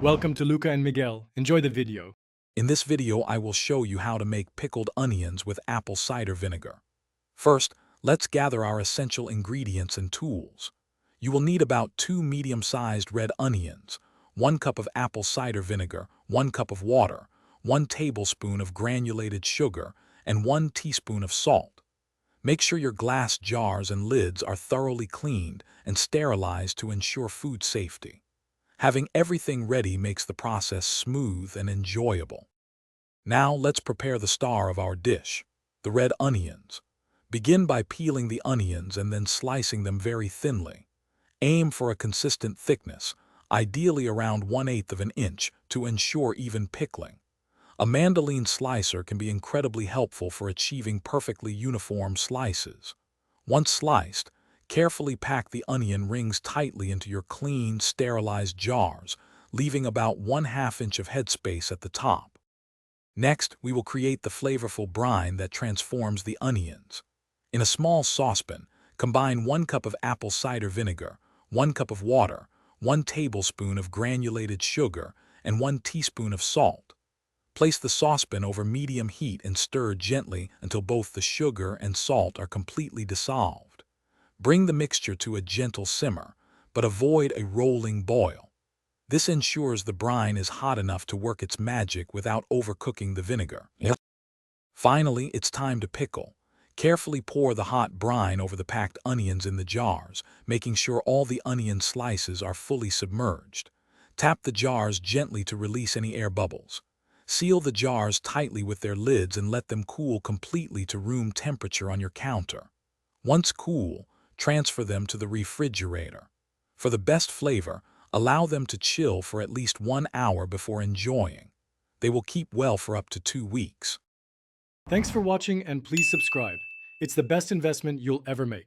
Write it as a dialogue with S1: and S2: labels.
S1: Welcome to Luca and Miguel. Enjoy the video.
S2: In this video, I will show you how to make pickled onions with apple cider vinegar. First, let's gather our essential ingredients and tools. You will need about 2 medium-sized red onions, 1 cup of apple cider vinegar, 1 cup of water, 1 tablespoon of granulated sugar, and 1 teaspoon of salt. Make sure your glass jars and lids are thoroughly cleaned and sterilized to ensure food safety. Having everything ready makes the process smooth and enjoyable. Now let's prepare the star of our dish, the red onions. Begin by peeling the onions and then slicing them very thinly. Aim for a consistent thickness, ideally around 1/8 of an inch, to ensure even pickling. A mandolin slicer can be incredibly helpful for achieving perfectly uniform slices. Once sliced, carefully pack the onion rings tightly into your clean, sterilized jars, leaving about 1/2 inch of headspace at the top. Next, we will create the flavorful brine that transforms the onions. In a small saucepan, combine 1 cup of apple cider vinegar, 1 cup of water, 1 tablespoon of granulated sugar, and 1 teaspoon of salt. Place the saucepan over medium heat and stir gently until both the sugar and salt are completely dissolved. Bring the mixture to a gentle simmer, but avoid a rolling boil. This ensures the brine is hot enough to work its magic without overcooking the vinegar. Finally, it's time to pickle. Carefully pour the hot brine over the packed onions in the jars, making sure all the onion slices are fully submerged. Tap the jars gently to release any air bubbles. Seal the jars tightly with their lids and let them cool completely to room temperature on your counter. Once cool, transfer them to the refrigerator. For the best flavor, allow them to chill for at least 1 hour before enjoying. They will keep well for up to 2 weeks.
S1: Thanks for watching and please subscribe. It's the best investment you'll ever make.